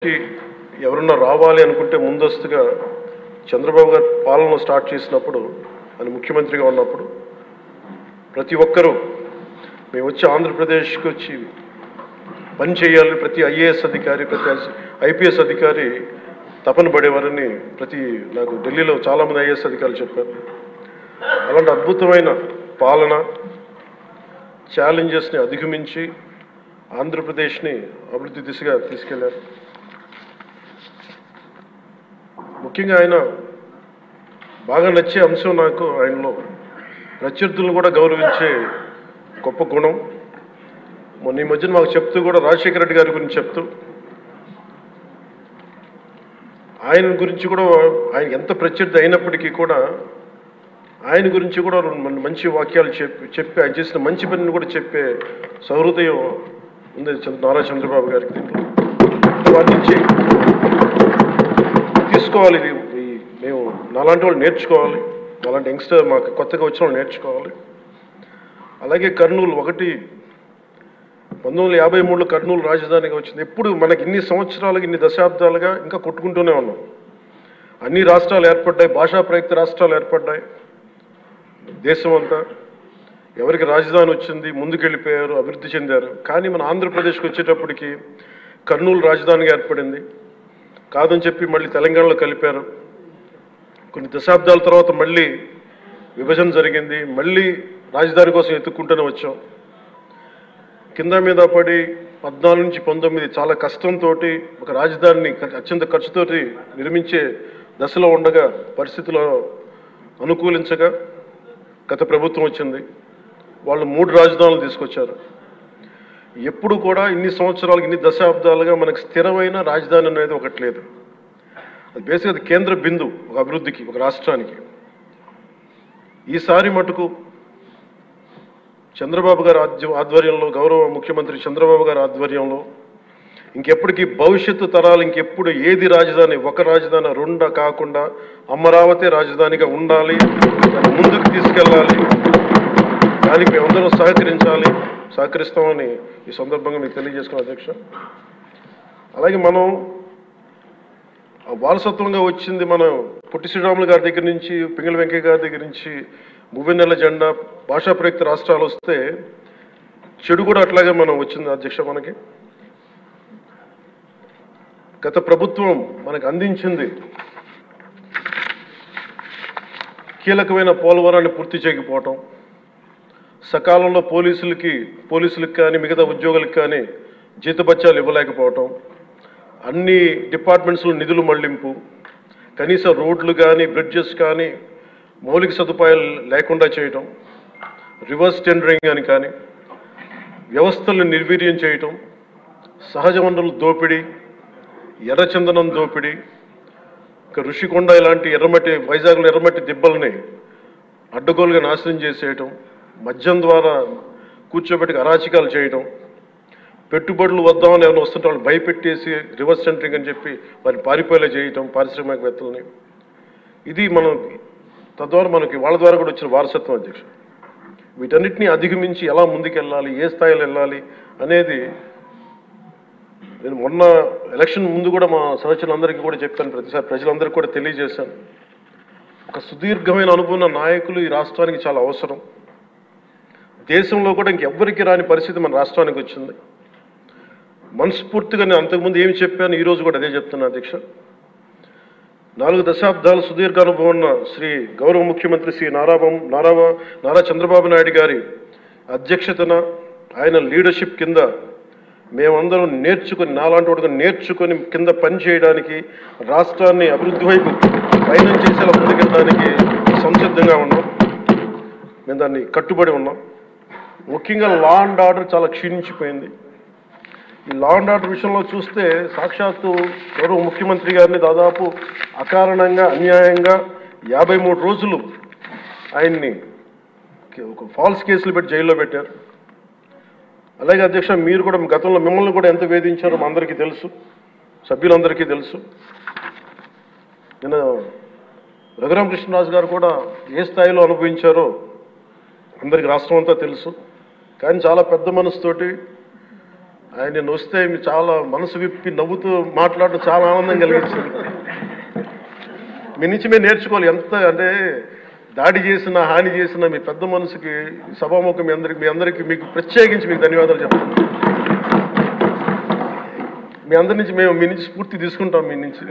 ఎవరన్నా రావాలి అనుకుంటే ముందస్తుగా చంద్రబాబు గారు పాలన స్టార్ట్ చేసినప్పుడు ఆయన ముఖ్యమంత్రిగా ఉన్నప్పుడు ప్రతి ఒక్కరూ మేము వచ్చి ఆంధ్రప్రదేశ్కి వచ్చి పని చేయాలని ప్రతి ఐఏఎస్ అధికారి ప్రతి ఐపీఎస్ అధికారి తపన పడేవారని నాకు ఢిల్లీలో చాలామంది ఐఏఎస్ అధికారులు చెప్పారు. అలాంటి అద్భుతమైన పాలన ఛాలెంజెస్ని అధిగమించి ఆంధ్రప్రదేశ్ని అభివృద్ధి దిశగా తీసుకెళ్లారు. ముఖ్యంగా ఆయన బాగా నచ్చే అంశం నాకు ఆయనలో ప్రత్యర్థులను కూడా గౌరవించే గొప్ప గుణం. మొన్న ఈ మధ్యన మాకు చెప్తూ కూడా రాజశేఖర రెడ్డి గారి గురించి చెప్తూ ఆయన గురించి కూడా ఆయన ఎంత ప్రత్యర్థి అయినప్పటికీ కూడా ఆయన గురించి కూడా మంచి వాక్యాలు చెప్పి ఆయన చేసిన మంచి పనిని కూడా చెప్పే సహృదయం ఉంది నారా చంద్రబాబు గారికి. దీంట్లో వారి నుంచి తీసుకోవాలి. ఇది మేము నాలాంటి వాళ్ళు నేర్చుకోవాలి, అలాంటి యంగ్స్టర్ మాకు కొత్తగా వచ్చిన వాళ్ళు నేర్చుకోవాలి. అలాగే కర్నూలు 1953లో కర్నూలు రాజధానిగా వచ్చింది. ఎప్పుడు మనకి ఇన్ని సంవత్సరాలుగా ఇన్ని దశాబ్దాలుగా ఇంకా కొట్టుకుంటూనే ఉన్నాం. అన్ని రాష్ట్రాలు ఏర్పడ్డాయి, భాషా ప్రయుక్త రాష్ట్రాలు ఏర్పడ్డాయి. దేశం అంతా ఎవరికి రాజధాని వచ్చింది ముందుకెళ్ళిపోయారు, అభివృద్ధి చెందారు. కానీ మన ఆంధ్రప్రదేశ్కి వచ్చేటప్పటికి కర్నూలు రాజధానిగా ఏర్పడింది. కాదని చెప్పి మళ్ళీ తెలంగాణలో కలిపారు. కొన్ని దశాబ్దాల తర్వాత మళ్ళీ విభజన జరిగింది. మళ్ళీ రాజధాని కోసం ఎత్తుక్కుంటూనే వచ్చాం. కింద మీద పడి 14 నుంచి 19 చాలా కష్టంతో ఒక రాజధానిని అత్యంత ఖర్చుతోటి నిర్మించే దశలో ఉండగా పరిస్థితుల్లో అనుకూలించగా గత ప్రభుత్వం వచ్చింది. వాళ్ళు 3 రాజధానులు తీసుకొచ్చారు. ఎప్పుడు కూడా ఇన్ని సంవత్సరాలు ఇన్ని దశాబ్దాలుగా మనకు స్థిరమైన రాజధాని అనేది ఒకటి లేదు. అది బేసిక్గా అది కేంద్ర బిందు ఒక అభివృద్ధికి, ఒక రాష్ట్రానికి. ఈసారి మటుకు చంద్రబాబు గారి ఆధ్వర్యంలో, గౌరవ ముఖ్యమంత్రి చంద్రబాబు గారి ఆధ్వర్యంలో ఇంకెప్పటికీ భవిష్యత్తు తరాలు ఇంకెప్పుడు ఏది రాజధాని, ఒక రాజధాని 2 కాకుండా అమరావతి రాజధానిగా ఉండాలి, దాన్ని ముందుకు తీసుకెళ్ళాలి. దానికి మేమందరం సహకరిస్తామని ఈ సందర్భంగా మీకు తెలియజేసుకున్నాం అధ్యక్ష. అలాగే మనం వారసత్వంగా వచ్చింది మనం పొట్టి శ్రీరాములు గారి దగ్గర నుంచి, పింగళి వెంకయ్య గారి దగ్గర నుంచి మువ్వెన్నెల జెండా, భాషా ప్రయుక్త రాష్ట్రాలు వస్తే చెడు కూడా అట్లాగే మనం వచ్చింది అధ్యక్ష. మనకి గత ప్రభుత్వం మనకు అందించింది కీలకమైన పోలవరాన్ని పూర్తి చేయకపోవటం, సకాలంలో పోలీసులకు కానీ మిగతా ఉద్యోగులకు కానీ జీతభత్యాలు ఇవ్వలేకపోవటం, అన్ని డిపార్ట్మెంట్స్లో నిధులు మళ్లింపు, కనీస రోడ్లు కానీ బ్రిడ్జెస్ కానీ మౌలిక సదుపాయాలు లేకుండా చేయటం, రివర్స్ టెండరింగ్ అని కానీ వ్యవస్థలను నిర్వీర్యం చేయటం, సహజ వనరుల దోపిడీ, ఎర్రచందనం దోపిడీ, ఋషికొండ ఇలాంటి వైజాగ్లో ఎర్రమట్టి దిబ్బల్ని అడ్డగోలుగా నాశనం చేసేయటం, మద్యం ద్వారా కూర్చోబెట్టి అరాచకాలు చేయటం, పెట్టుబడులు వద్దామని ఎవరైనా వస్తుంటే వాళ్ళు భయపెట్టేసి రివర్స్ టెండరింగ్ అని చెప్పి వారిని పారిపోయేలా చేయటం పారిశ్రామికవేత్తలని. ఇది తద్వారా మనకి వాళ్ళ ద్వారా కూడా వచ్చిన వారసత్వం అధ్యక్ష. వీటన్నిటినీ అధిగమించి ఎలా ముందుకెళ్ళాలి, ఏ స్థాయిలో వెళ్ళాలి అనేది నేను మొన్న ఎలక్షన్ ముందు కూడా మా సహచరులందరికీ కూడా చెప్పాను, ప్రతిసారి ప్రజలందరికీ కూడా తెలియజేశాను. ఒక సుదీర్ఘమైన అనుభవం నాయకులు ఈ రాష్ట్రానికి చాలా అవసరం. దేశంలో కూడా ఇంకెవ్వరికి రాని పరిస్థితి మన రాష్ట్రానికి వచ్చింది. మనస్ఫూర్తిగా నేను అంతకుముందు ఏమి చెప్పాను, ఈరోజు కూడా అదే చెప్తున్నా అధ్యక్ష. 4 దశాబ్దాల సుదీర్ఘ అనుభవం ఉన్న గౌరవ ముఖ్యమంత్రి శ్రీ నారా చంద్రబాబు నాయుడు గారి అధ్యక్షతన, ఆయన లీడర్షిప్ కింద మేమందరం నాలాంటి వాడుగా నేర్చుకొని కింద పనిచేయడానికి, రాష్ట్రాన్ని అభివృద్ధి వైపు పయనం చేసేలా ముందుకెళ్ళడానికి సంసిద్ధంగా ఉన్నాం. మేము దాన్ని కట్టుబడి ఉన్నాం. ముఖ్యంగా లా అండ్ ఆర్డర్ చాలా క్షీణించిపోయింది. ఈ లా అండ్ ఆర్డర్ విషయంలో చూస్తే సాక్షాత్తు గౌరవ ముఖ్యమంత్రి గారిని దాదాపు అకారణంగా అన్యాయంగా 53 రోజులు ఆయన్ని ఒక ఫాల్స్ కేసులు పెట్టి జైల్లో పెట్టారు. అలాగే అధ్యక్ష, మీరు కూడా గతంలో మిమ్మల్ని కూడా ఎంత వేధించారో మా అందరికీ తెలుసు, సభ్యులందరికీ తెలుసు. నేను రఘురామకృష్ణరాజు గారు కూడా ఏ స్థాయిలో అనుభవించారో అందరికీ రాష్ట్రం అంతా తెలుసు. కానీ చాలా పెద్ద మనసుతోటి ఆయన నిన్న వస్తే మీరు చాలా మనసు విప్పి నవ్వుతూ మాట్లాడడం చాలా ఆనందం కలిగించింది. మీ నుంచి మేము నేర్చుకోవాలి. ఎంత అంటే దాడి చేసిన హాని చేసిన మీ పెద్ద మనసుకి సభాముఖం మీ అందరికీ మీకు ప్రత్యేకించి మీకు ధన్యవాదాలు చెప్తాను. మీ అందరి నుంచి మీ నుంచి స్ఫూర్తి తీసుకుంటాం. మీ నుంచి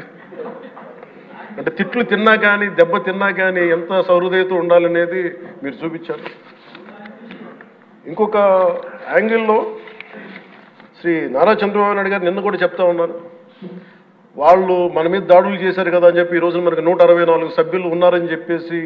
అంటే తిట్లు తిన్నా కానీ దెబ్బ తిన్నా కానీ ఎంత సహృదయత ఉండాలనేది మీరు చూపించారు. ఇంకొక యాంగిల్లో శ్రీ నారా చంద్రబాబు నాయుడు గారు నిన్న కూడా చెప్తా ఉన్నారు, వాళ్ళు మన మీద దాడులు చేశారు కదా అని చెప్పి ఈ రోజు మనకు 164 సభ్యులు ఉన్నారని చెప్పేసి